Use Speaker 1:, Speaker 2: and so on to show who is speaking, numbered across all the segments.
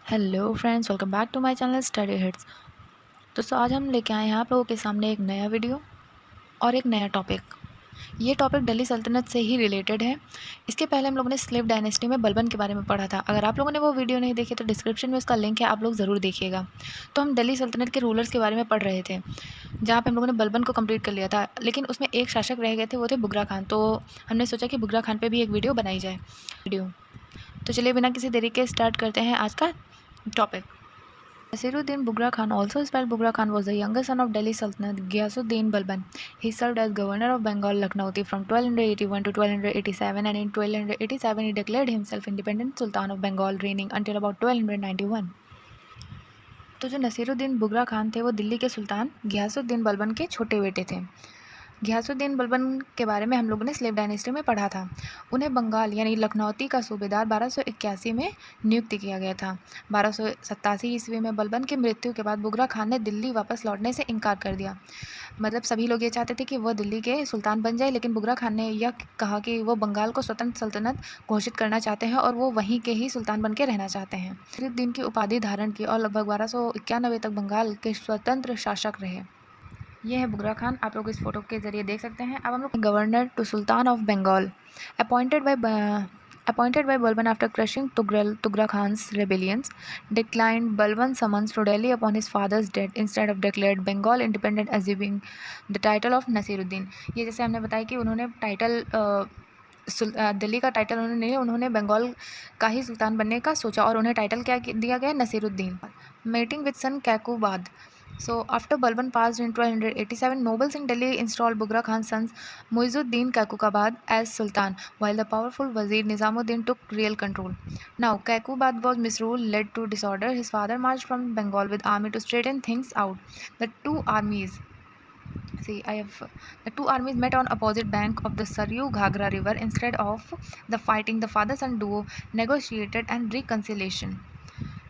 Speaker 1: Hello friends, welcome back to my channel study hits. दोस्तों, आज हम लेके आए हैं आप लोगों के सामने एक नया वीडियो और एक नया टॉपिक। ये टॉपिक दिल्ली सल्तनत से ही रिलेटेड है। इसके पहले हम लोगों ने स्लेव डायनेस्टी में बलबन के बारे में पढ़ा था। अगर आप लोगों ने वो वीडियो नहीं देखी तो डिस्क्रिप्शन में उसका लिंक है, आप लोग ज़रूर देखिएगा। तो हम दिल्ली सल्तनत के रूलर्स के बारे में पढ़ रहे थे, जहाँ पे हम लोगों ने बलबन को कंप्लीट कर लिया था। लेकिन उसमें एक शासक रह गए थे, वो थे बुगरा खान। तो हमने सोचा कि बुगरा खान पर भी एक वीडियो बनाई जाए। तो चलिए बिना किसी देरी के स्टार्ट करते हैं आज का topic. Nasiruddin Bughra Khan, also spelled Bughra Khan, was the younger son of Delhi Sultanate Ghiyasuddin Balban. He served as governor of Bengal Lucknauti from 1281 to 1287, and in 1287 he declared himself independent Sultan of Bengal, reigning until about 1291. तो जो नसीरुद्दीन बुगरा खान थे वो दिल्ली के सुल्तान घियासुद्दीन बलबन के छोटे बेटे थे। घियासुद्दीन बलबन के बारे में हम लोगों ने स्लेव डायनेस्टी में पढ़ा था। उन्हें बंगाल यानी लखनौती का सूबेदार 1281 में नियुक्त किया गया था। 1287 ईस्वी में बलबन की मृत्यु के बाद बुगरा खान ने दिल्ली वापस लौटने से इनकार कर दिया। मतलब सभी लोग ये चाहते थे कि वह दिल्ली के सुल्तान बन जाए, लेकिन बुगरा खान ने यह कहा कि वो बंगाल को स्वतंत्र सल्तनत घोषित करना चाहते हैं और वो वहीं के ही सुल्तान बन के रहना चाहते हैं। नसीरुद्दीन की उपाधि धारण की और लगभग 1291 तक बंगाल के स्वतंत्र शासक रहे। ये है बुगरा खान, आप लोग इस फोटो के जरिए देख सकते हैं। अब हम लोग governor to sultan of Bengal appointed by Balban after crushing Tughra Khan's rebellions, declined Balban's summons to Delhi upon his father's death, instead of declared Bengal independent, assuming the title of Nasiruddin. ये जैसे हमने बताया कि उन्होंने title Delhi का title उन्होंने नहीं, उन्होंने बंगाल का ही सुल्तान बनने का सोचा और उन्हें टाइटल क्या दिया गया? Nasiruddin. Meeting with son Kaiqubad. So after Balban passed in 1287, nobles in Delhi installed Bughra Khan's son Muizuddin Kaikubad as Sultan, while the powerful Wazir Nizamuddin took real control. Now Kaikubad was misruled, led to disorder. His father marched from Bengal with army to straighten things out. The two armies met on opposite bank of the Saryu Ghagra river. Instead of the fighting, the father-son duo negotiated and reconciliation.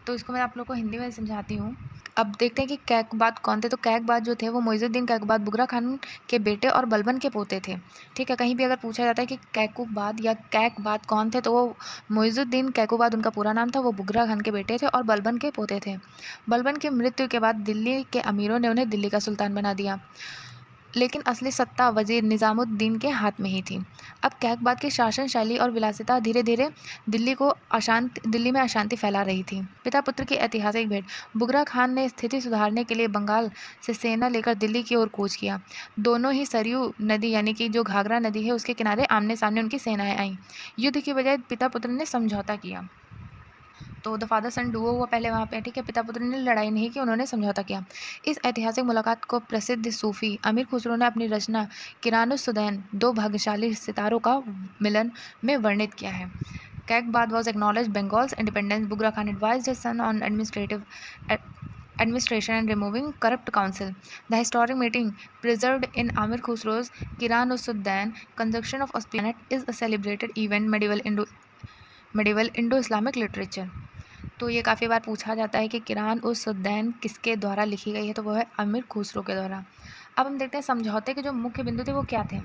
Speaker 1: तो इसको मैं आप लोग को हिंदी में समझाती हूँ। अब देखते हैं कि कैकबाद कौन थे। तो कैकबाद जो थे वो मुइजुद्दीन कैकबाद बुगरा खान के बेटे और बलबन के पोते थे। ठीक है, कहीं भी अगर पूछा जाता है कि कैकुबाद या कैकबाद कौन थे तो वो मुइजुद्दीन कैकुबाद उनका पूरा नाम था। वो बुगरा खान के बेटे थे और बलबन के पोते थे। बलबन की मृत्यु के बाद दिल्ली के अमीरों ने उन्हें दिल्ली का सुल्तान बना दिया, लेकिन असली सत्ता वजीर निज़ामुद्दीन के हाथ में ही थी। अब कैकबाद की शासन शैली और विलासिता धीरे धीरे दिल्ली में अशांति फैला रही थी। पिता पुत्र की ऐतिहासिक भेंट. बुगरा खान ने स्थिति सुधारने के लिए बंगाल से सेना लेकर दिल्ली की ओर कूच किया। दोनों ही सरयू नदी यानी कि जो घाघरा नदी है उसके किनारे आमने सामने उनकी सेनाएं आईं। युद्ध की बजाय पिता पुत्र ने समझौता किया। तो द फादर सन डुओ हुआ पहले वहाँ पे। ठीक है, पिता पुत्र ने लड़ाई नहीं की, उन्होंने समझौता किया। इस ऐतिहासिक मुलाकात को प्रसिद्ध सूफी अमीर खुसरो ने अपनी रचना किरानुस्सुदैन दो भाग्यशाली सितारों का मिलन में वर्णित किया है। कैकबाद was acknowledged Bengal's independence. Bughra Khan advised his son on administration and removing corrupt council. The historic meeting, preserved in Amir Khusro's Kiran-us-Sudan construction of Planet, is a celebrated event medieval Indo-Islamic literature. तो ये काफ़ी बार पूछा जाता है कि किरान उस सुदैन किसके द्वारा लिखी गई है, तो वह है अमीर खुसरो के द्वारा। अब हम देखते हैं समझौते के जो मुख्य बिंदु थे वो क्या थे।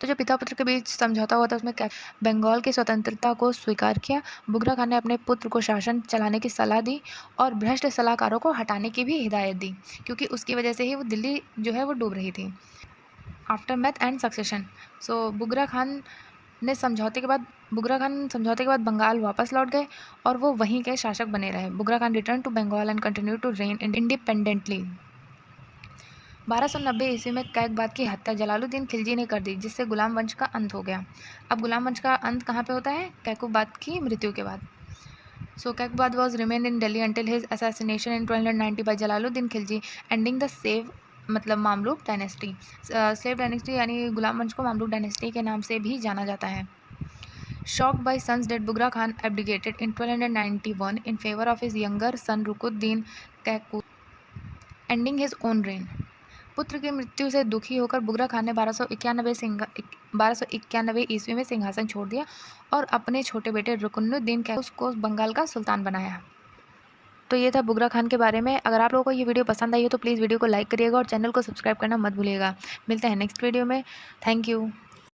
Speaker 1: तो जो पिता पुत्र के बीच समझौता हुआ था उसमें क्या, बंगाल की स्वतंत्रता को स्वीकार किया। बुगरा खान ने अपने पुत्र को शासन चलाने की सलाह दी और भ्रष्ट सलाहकारों को हटाने की भी हिदायत दी, क्योंकि उसकी वजह से ही वो दिल्ली जो है वो डूब रही थी। Aftermath and succession. So Bughra Khan समझौते के बाद बंगाल वापस लौट गए और वो वहीं के शासक बने रहे। Bughra Khan return to Bengal and continue to reign independently. 1290 ईस्वी में कैकबाद की हत्या जलालुद्दीन खिलजी ने कर दी, जिससे गुलाम वंश का अंत हो गया। अब गुलाम वंश का अंत कहाँ पे होता है? कैकुबाद की मृत्यु के बाद। So Kaiqubad was remain in Delhi until his assassination in 1290 by Jalaluddin Khilji, ending the Mamluk dynasty. Slave dynasty यानी गुलाम वंश को मामलुक डायनेस्टी के नाम से भी जाना जाता है। Shocked by son's death, Bughra Khan abdicated in 1291 in favor of his younger son Rukuddin Kaiku, ending his own reign. पुत्र की मृत्यु से दुखी होकर बुगरा खान ने 1291 ईस्वी में सिंहासन छोड़ दिया और अपने छोटे बेटे रुकनुद्दीन कैकूस को बंगाल का सुल्तान बनाया। तो ये था बुगरा खान के बारे में। अगर आप लोगों को ये वीडियो पसंद आई हो तो प्लीज़ वीडियो को लाइक करिएगा और चैनल को सब्सक्राइब करना मत भूलिएगा। मिलते हैं नेक्स्ट वीडियो में। Thank you.